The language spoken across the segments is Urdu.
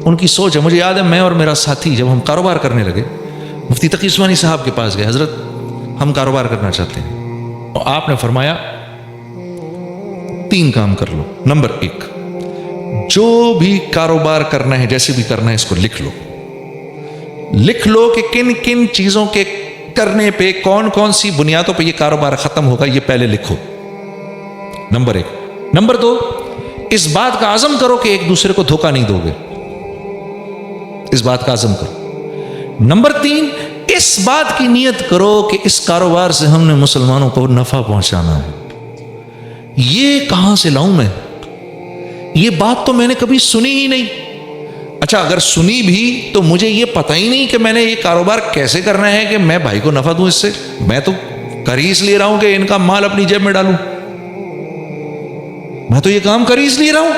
ان کی سوچ ہے. مجھے یاد ہے میں اور میرا ساتھی جب ہم کاروبار کرنے لگے مفتی تقی عثمانی صاحب کے پاس گئے, حضرت ہم کاروبار کرنا چاہتے ہیں, اور آپ نے فرمایا 3 کام کر لو. نمبر 1, جو بھی کاروبار کرنا ہے جیسے بھی کرنا ہے اس کو لکھ لو کہ کن کن چیزوں کے کرنے پہ کون کون سی بنیادوں پہ یہ کاروبار ختم ہوگا, یہ پہلے لکھو. نمبر 1. نمبر 2, اس بات کا عزم کرو کہ ایک دوسرے کو دھوکہ نہیں دو گے, اس بات کا عزم کرو. نمبر 3, اس بات کی نیت کرو کہ اس کاروبار سے ہم نے مسلمانوں کو نفع پہنچانا ہے. یہ کہاں سے لاؤں میں؟ یہ بات تو میں نے کبھی سنی ہی نہیں. اچھا اگر سنی بھی تو مجھے یہ پتہ ہی نہیں کہ میں نے یہ کاروبار کیسے کرنا ہے کہ میں بھائی کو نفع دوں اس سے. میں تو کر ہی اس لیے رہا ہوں کہ ان کا مال اپنی جیب میں ڈالوں, میں تو یہ کام کر ہی اس لیے رہا ہوں.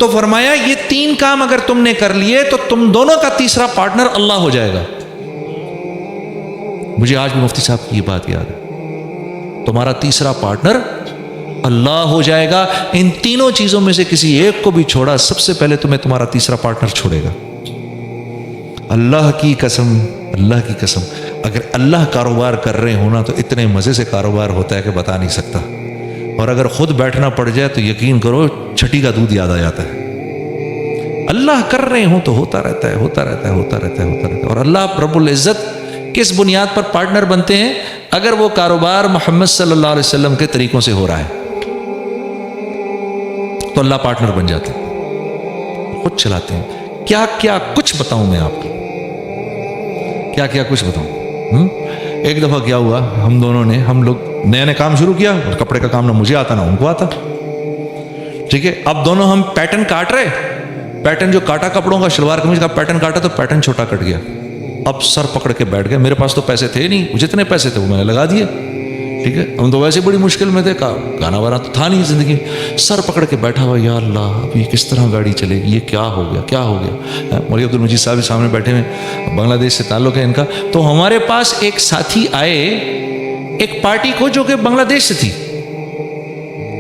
تو فرمایا یہ 3 کام اگر تم نے کر لیے تو تم دونوں کا تیسرا پارٹنر اللہ ہو جائے گا. مجھے آج بھی مفتی صاحب کی یہ بات یاد ہے, تمہارا تیسرا پارٹنر اللہ ہو جائے گا. ان تینوں چیزوں میں سے کسی ایک کو بھی چھوڑا, سب سے پہلے تمہیں تمہارا تیسرا پارٹنر چھوڑے گا. اللہ کی قسم, اللہ کی قسم, اگر اللہ کاروبار کر رہے ہو نا تو اتنے مزے سے کاروبار ہوتا ہے کہ بتا نہیں سکتا. اور اگر خود بیٹھنا پڑ جائے تو یقین کرو چھٹی کا دودھ یاد آ جاتا ہے. اللہ کر رہے ہوں تو ہوتا رہتا ہے, ہوتا رہتا ہے, ہوتا رہتا ہے, ہوتا رہتا ہے. اور اللہ رب العزت کس بنیاد پر پارٹنر بنتے ہیں؟ اگر وہ کاروبار محمد صلی اللہ علیہ وسلم کے طریقوں سے ہو رہا ہے تو اللہ پارٹنر بن جاتے ہیں, خود چلاتے ہیں. کیا کیا کچھ بتاؤں میں آپ کو, کیا کیا کچھ بتاؤں. ایک دفعہ کیا ہوا, ہم لوگ نیا نیا کام شروع کیا, اور کپڑے کا کام نہ مجھے آتا نہ ان کو آتا. ٹھیک ہے, اب دونوں ہم پیٹرن کاٹ رہے, پیٹرن جو کاٹا کپڑوں کا, شلوار قمیض کا پیٹرن کاٹا تو پیٹرن چھوٹا کٹ گیا. اب سر پکڑ کے بیٹھ گئے. میرے پاس تو پیسے تھے نہیں, جتنے پیسے تھے وہ میں نے لگا دیے. ٹھیک ہے, ہم تو ویسے بڑی مشکل میں تھے, گانا وانا تو تھا نہیں زندگی. سر پکڑ کے بیٹھا ہوا, یا اللہ اب یہ کس طرح گاڑی چلے گی, یہ کیا ہو گیا, کیا ہو گیا. مولوی عبد المجید صاحب سامنے بیٹھے ہوئے, بنگلہ دیش سے تعلق ہے ان کا. تو ہمارے پاس ایک ساتھی آئے ایک پارٹی کو جو کہ بنگلہ دیش سے تھی,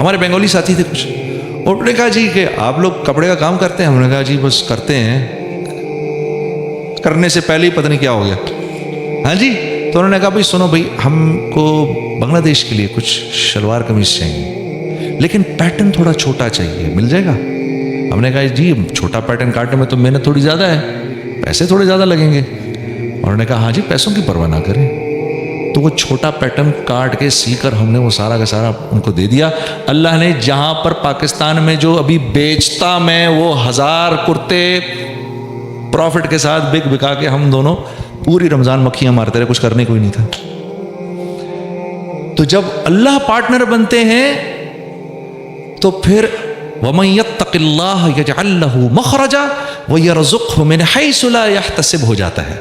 ہمارے بنگالی ساتھی تھے کچھ. انہوں نے کہا جی کہ آپ لوگ کپڑے کا کام کرتے ہیں؟ ہم نے کہا جی بس کرتے ہیں. کرنے سے پہلے ہی پتہ نہیں کیا ہو گیا. ہاں جی, تو انہوں نے کہا بھائی سنو بھائی, ہم کو بنگلہ دیش کے لیے کچھ شلوار قمیض چاہیے لیکن پیٹرن تھوڑا چھوٹا چاہیے, مل جائے گا؟ ہم نے کہا جی چھوٹا پیٹرن کاٹنے میں تو محنت تھوڑی زیادہ ہے, پیسے تھوڑے زیادہ لگیں گے. انہوں نے کہا ہاں جی پیسوں کی پرواہ نہ کریں. تو وہ چھوٹا پیٹرن کاٹ کے سی کر ہم نے وہ سارا کا سارا ان کو دے دیا. اللہ نے جہاں پر پاکستان میں جو ابھی بیچتا میں وہ 1000 کرتے پروفٹ کے ساتھ بکا کے ہم دونوں پوری رمضان مکھیاں مارتے رہے, کچھ کرنے کو ہی نہیں تھا. تو جب اللہ پارٹنر بنتے ہیں تو پھر وَمَن يَتَّقِ اللَّهَ يَجْعَل لَّهُ مَخْرَجًا وَيَرْزُقْهُ مِنْ حَيْثُ لَا يَحْتَسِبُ ہو جاتا ہے.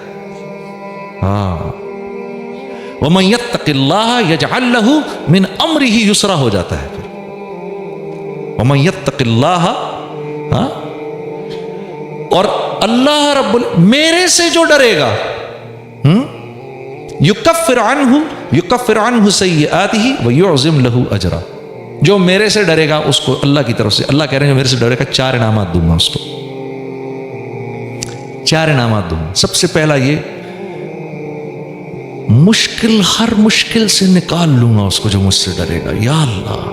ہاں, وَمَن يَتَّقِ اللَّهَ يَجْعَل لَّهُ مِنْ أَمْرِهِ يُسْرًا ہو جاتا ہے. وَمَن يَتَّقِ اللَّهَ, ہاں, اور اللہ رب میرے سے جو ڈرے گا, یکفر عنہ سیئاتہ ویعظم لہ اجرا. جو میرے سے ڈرے گا اس کو اللہ کی طرف سے, اللہ کہہ رہے ہیں جو میرے سے ڈرے گا 4 انعامات دوں گا اس کو, 4 انعامات دوں گا. سب سے پہلا یہ, ہر مشکل سے نکال لوں گا اس کو جو مجھ سے ڈرے گا. یا اللہ,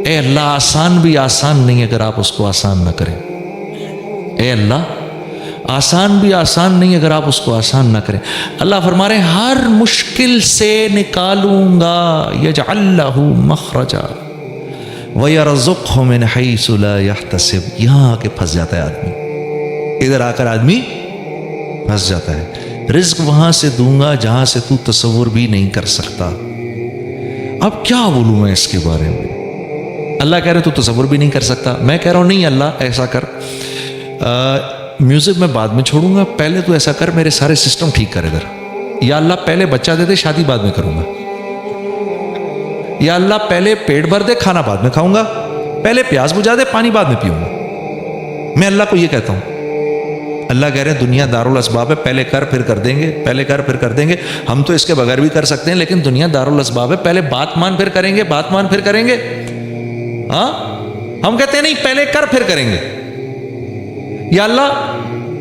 اے اللہ آسان بھی آسان نہیں اگر آپ اس کو آسان نہ کریں. اے اللہ آسان بھی آسان نہیں اگر آپ اس کو آسان نہ کریں. اللہ فرما رہے ہیں ہر مشکل سے نکالوں گا, یجعل لہ مخرجا ویرزقہ من حیث لا یحتسب. یہاں آ کے پھنس جاتا ہے آدمی, ادھر آ کر آدمی پھنس جاتا ہے. رزق وہاں سے دوں گا جہاں سے تو تصور بھی نہیں کر سکتا. اب کیا بولوں میں اس کے بارے میں؟ اللہ کہہ رہے تو تصور بھی نہیں کر سکتا. میں کہہ رہا ہوں نہیں اللہ ایسا کر, میوزک میں بعد میں چھوڑوں گا, پہلے تو ایسا کر میرے سارے سسٹم ٹھیک کر ادھر. یا اللہ پہلے بچہ دے دے, شادی بعد میں کروں گا. یا اللہ پہلے پیٹ بھر دے, کھانا بعد میں کھاؤں گا. پہلے پیاس بجھا دے, پانی بعد میں پیوں گا. میں اللہ کو یہ کہتا ہوں. اللہ کہہ رہے ہیں دنیا دارالاسباب ہے, پہلے کر پھر کر دیں گے, پہلے کر پھر کر دیں گے. ہم تو اس کے بغیر بھی کر سکتے ہیں لیکن دنیا دارالاسباب ہے, پہلے بات مان پھر کریں گے, بات مان پھر کریں گے. ہاں, ہم کہتے ہیں نہیں پہلے کر پھر کریں گے. یا اللہ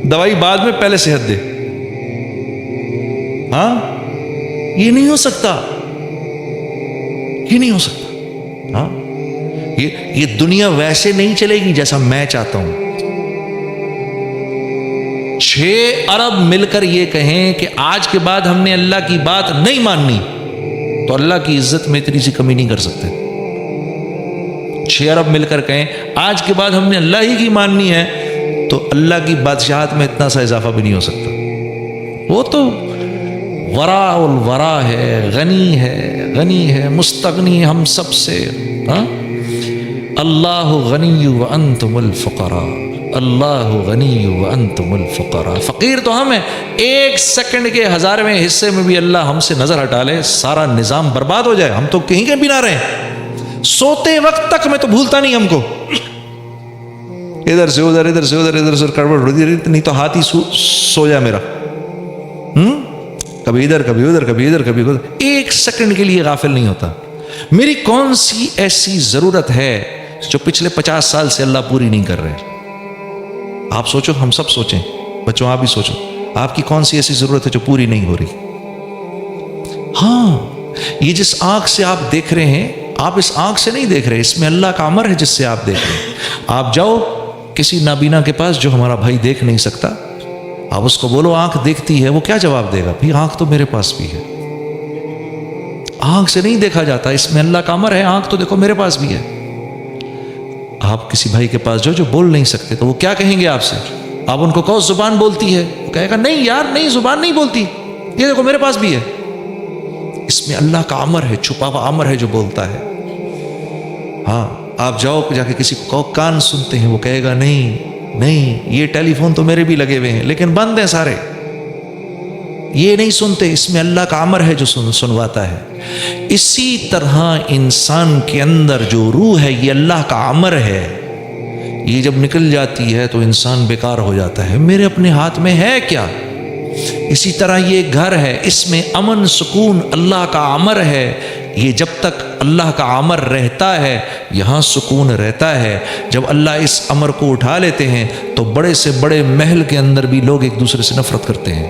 دوائی بعد میں، پہلے صحت دے. ہاں یہ نہیں ہو سکتا، یہ نہیں ہو سکتا. ہاں یہ دنیا ویسے نہیں چلے گی جیسا میں چاہتا ہوں. 6 ارب مل کر یہ کہیں کہ آج کے بعد ہم نے اللہ کی بات نہیں ماننی، تو اللہ کی عزت میں اتنی سی کمی نہیں کر سکتے. 6 ارب مل کر کہیں آج کے بعد ہم نے اللہ ہی کی ماننی ہے، تو اللہ کی بادشاہت میں اتنا سا اضافہ بھی نہیں ہو سکتا. وہ تو ورا الورا ہے، غنی ہے، مستغنی ہم سب سے. اللہ غنی وانتم الفقراء، اللہ غنی وانتم الفقراء. فقیر تو ہم ہیں. 1 سیکنڈ کے 1000ویں حصے میں بھی اللہ ہم سے نظر ہٹا لے، سارا نظام برباد ہو جائے، ہم تو کہیں کے بھی نہ رہیں. سوتے وقت تک میں تو بھولتا نہیں ہم کو، ادھر سے ادھر، ادھر سے ادھر، ادھر سے کڑبڑ ہوتی رہتی، نہیں تو ہاتھ ہی سو جائے میرا. کبھی ادھر کبھی ادھر، کبھی ادھر کبھی ادھر. 1 سیکنڈ کے لیے غافل نہیں ہوتا. میری کون سی ایسی ضرورت ہے جو پچھلے 50 سال سے اللہ پوری نہیں کر رہے؟ آپ سوچو، ہم سب سوچیں، بچوں آپ بھی سوچو، آپ کی کون سی ایسی ضرورت ہے جو پوری نہیں ہو رہی؟ ہاں یہ جس آنکھ سے آپ دیکھ رہے ہیں، آپ اس آنکھ سے نہیں دیکھ رہے، اس میں اللہ کا امر ہے جس سے آپ دیکھ رہے ہیں. آپ جاؤ کسی نابینا کے پاس جو ہمارا بھائی دیکھ نہیں سکتا، آپ اس کو بولو آنکھ دیکھتی ہے، وہ کیا جواب دے گا؟ بھی آنکھ تو میرے پاس بھی ہے. آنکھ سے نہیں دیکھا جاتا، اس میں اللہ کا امر ہے، آنکھ تو دیکھو میرے پاس بھی ہے. آپ کسی بھائی کے پاس جو بول نہیں سکتے، تو وہ کیا کہیں گے آپ سے؟ آپ ان کو کہو زبان بولتی ہے، وہ کہے گا نہیں یار نہیں، زبان نہیں بولتی، یہ دیکھو میرے پاس بھی ہے. اس میں اللہ کا امر ہے، چھپا ہوا امر ہے جو بولتا ہے. ہاں آپ جاؤ جا کے کسی کو کان سنتے ہیں، وہ کہے گا نہیں یہ ٹیلی فون تو میرے بھی لگے ہوئے ہیں لیکن بند ہیں سارے، یہ نہیں سنتے، اس میں اللہ کا امر ہے جو سنواتا ہے. اسی طرح انسان کے اندر جو روح ہے، یہ اللہ کا امر ہے. یہ جب نکل جاتی ہے تو انسان بیکار ہو جاتا ہے، میرے اپنے ہاتھ میں ہے کیا. اسی طرح یہ گھر ہے، اس میں امن سکون اللہ کا امر ہے. یہ جب تک اللہ کا امر رہتا ہے یہاں سکون رہتا ہے. جب اللہ اس امر کو اٹھا لیتے ہیں تو بڑے سے بڑے محل کے اندر بھی لوگ ایک دوسرے سے نفرت کرتے ہیں.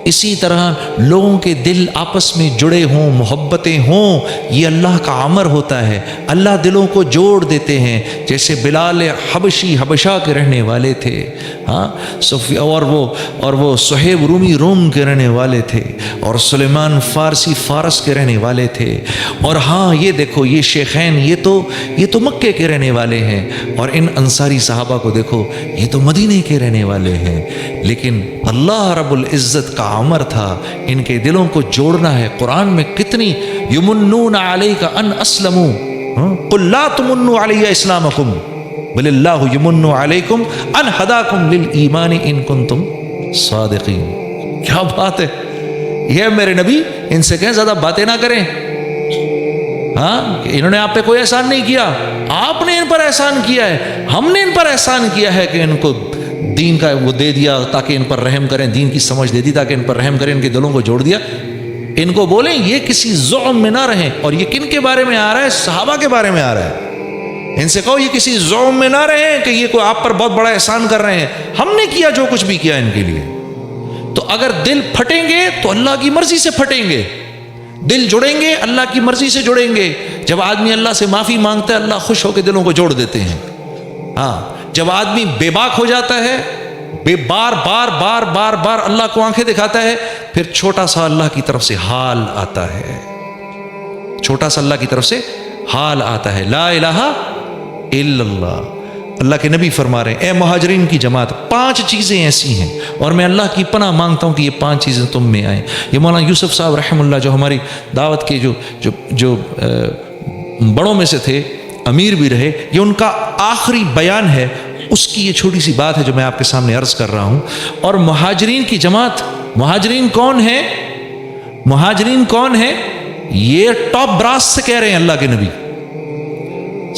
اسی طرح لوگوں کے دل آپس میں جڑے ہوں، محبتیں ہوں، یہ اللہ کا امر ہوتا ہے. اللہ دلوں کو جوڑ دیتے ہیں. جیسے بلال حبشی حبشہ کے رہنے والے تھے، ہاں اور وہ صہیب رومی روم کے رہنے والے تھے، اور سلیمان فارسی فارس کے رہنے والے تھے. اور ہاں یہ دیکھو یہ شیخین یہ تو مکے کے رہنے والے ہیں، اور ان انصاری صحابہ کو دیکھو یہ تو مدینے کے رہنے والے ہیں. لیکن اللہ رب العزت کا امر تھا ان کے دلوں کو جوڑنا ہے. قرآن میں کتنی یمنون علیک ان اسلموا قل لا تمنوا علی اسلامکم بل اللہ یمن علیکم ان ہداکم للایمان ان کنتم صادقین. کیا بات ہے. یہ میرے نبی ان سے کہیں زیادہ باتیں نہ کریں. ہاں انہوں نے آپ پہ کوئی احسان نہیں کیا، آپ نے ان پر احسان کیا ہے. ہم نے ان پر احسان کیا ہے کہ ان کو دین کا وہ دے دیا تاکہ ان پر رحم کریں، دین کی سمجھ دے دی تاکہ ان پر رحم کریں، ان کے دلوں کو جوڑ دیا. ان کو بولیں یہ کسی زعم میں نہ رہیں. اور یہ کن کے بارے میں آ رہا ہے؟ صحابہ کے بارے میں آ رہا ہے. ان سے کہو یہ کسی زعم میں نہ رہیں کہ یہ کوئی آپ پر بہت بڑا احسان کر رہے ہیں. ہم نے کیا جو کچھ بھی کیا ان کے لیے. تو اگر دل پھٹیں گے تو اللہ کی مرضی سے پھٹیں گے، دل جڑیں گے اللہ کی مرضی سے جڑیں گے. جب آدمی اللہ سے معافی مانگتا ہے اللہ خوش ہو کے دلوں کو جوڑ دیتے ہیں. ہاں جب آدمی بے باک ہو جاتا ہے، بار بار اللہ کو آنکھیں دکھاتا ہے، پھر چھوٹا سا اللہ کی طرف سے حال آتا ہے، چھوٹا سا اللہ کی طرف سے حال آتا ہے. لا الہ الا اللہ. اللہ کے نبی فرما رہے ہیں اے مہاجرین کی جماعت 5 چیزیں ایسی ہیں، اور میں اللہ کی پناہ مانگتا ہوں کہ یہ 5 چیزیں تم میں آئیں. یہ مولانا یوسف صاحب رحم اللہ جو ہماری دعوت کے جو بڑوں میں سے تھے، امیر بھی رہے، یہ ان کا آخری بیان ہے. اس کی یہ چھوٹی سی بات ہے جو میں آپ کے سامنے عرض کر رہا ہوں. اور مہاجرین کی جماعت، مہاجرین کون ہے؟ مہاجرین کون ہے؟ یہ ٹاپ براس سے کہہ رہے ہیں اللہ کے نبی،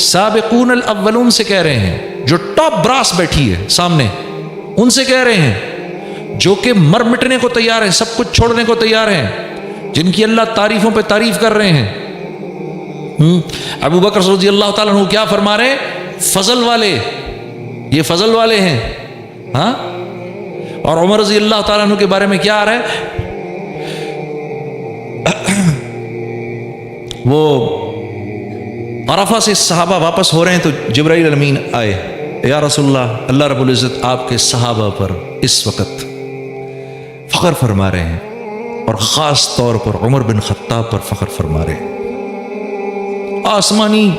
سابقون الاولون سے کہہ رہے ہیں، جو ٹاپ براس بیٹھی ہے سامنے ان سے کہہ رہے ہیں، جو کہ مر مٹنے کو تیار ہیں، سب کچھ چھوڑنے کو تیار ہیں، جن کی اللہ تعریفوں پہ تعریف کر رہے ہیں. ابو بکر رضی اللہ تعالیٰ عنہ کیا فرما رہے ہیں؟ فضل والے، یہ فضل والے ہیں. ہاں. اور عمر رضی اللہ تعالیٰ عنہ کے بارے میں کیا آ رہا ہے؟ وہ عرفہ سے صحابہ واپس ہو رہے ہیں تو جبرائیل امین آئے. یا رسول اللہ رب العزت آپ کے صحابہ پر اس وقت فخر فرما رہے ہیں، اور خاص طور پر عمر بن خطاب پر فخر فرما رہے ہیں. آسمانی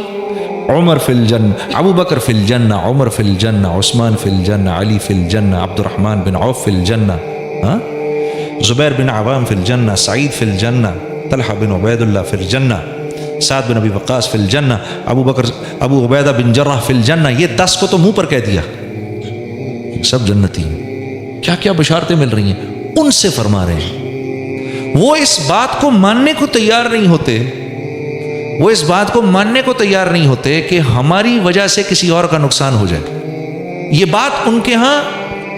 عمر فی الجنہ، ابو بکر فی الجنہ، عمر فی الجنہ، عثمان فی الجنہ، علی فی الجنہ، عبد الرحمن بن عوف فی الجنہ، زبیر بن عوام فی الجنہ، سعید فی الجنہ، طلحہ بن عبید اللہ فی الجنہ، سعد بن ابی وقاص فی الجنہ، ابو عبیدہ بن جراح فی الجنہ. یہ 10 کو تو منہ پر کہہ دیا، سب جنتی ہیں. کیا کیا بشارتیں مل رہی ہیں، ان سے فرما رہے ہیں. وہ اس بات کو ماننے کو تیار نہیں ہوتے، وہ اس بات کو ماننے کو تیار نہیں ہوتے کہ ہماری وجہ سے کسی اور کا نقصان ہو جائے. یہ بات ان کے ہاں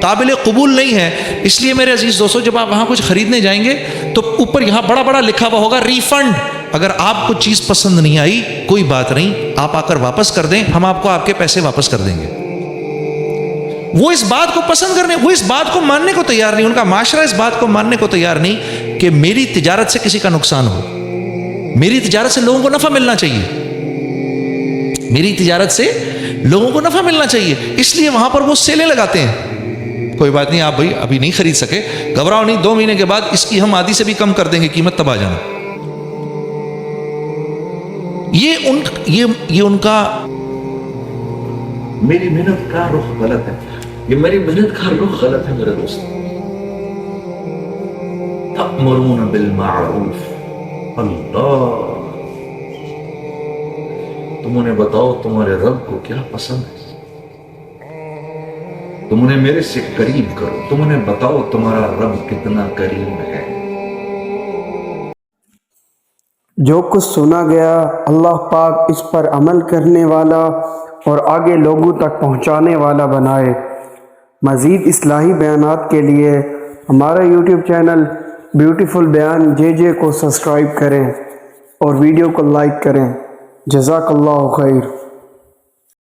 قابل قبول نہیں ہے. اس لیے میرے عزیز دوستو، جب آپ وہاں کچھ خریدنے جائیں گے تو اوپر یہاں بڑا بڑا لکھا ہوا ہوگا ریفنڈ. اگر آپ کو چیز پسند نہیں آئی کوئی بات نہیں، آپ آ کر واپس کر دیں، ہم آپ کو آپ کے پیسے واپس کر دیں گے. وہ اس بات کو پسند کرنے، وہ اس بات کو ماننے کو تیار نہیں، ان کا معاشرہ اس بات کو ماننے کو تیار نہیں کہ میری تجارت سے کسی کا نقصان ہو. میری تجارت سے لوگوں کو نفع ملنا چاہیے، میری تجارت سے لوگوں کو نفع ملنا چاہیے. اس لیے وہاں پر وہ سیلیں لگاتے ہیں. کوئی بات نہیں، آپ بھائی ابھی نہیں خرید سکے، گھبراؤ نہیں، 2 مہینے کے بعد اس کی ہم آدھی سے بھی کم کر دیں گے قیمت، تب آ جانا. یہ ان کا میری محنت کا رخ غلط ہے. یہ میری محنت کا رخ غلط ہے میرے دوست. تأمرون بالمعروف. اللہ، تم انہیں بتاؤ تمہارے رب کو کیا پسند ہے، تم انہیں میرے سے قریب کرو، تم انہیں بتاؤ تمہارا رب کتنا کریم ہے. جو کچھ سنا گیا اللہ پاک اس پر عمل کرنے والا اور آگے لوگوں تک پہنچانے والا بنائے. مزید اصلاحی بیانات کے لیے ہمارا یوٹیوب چینل بیوٹیفل بیان JJ کو سبسکرائب کریں اور ویڈیو کو لائک کریں. جزاک اللہ خیر.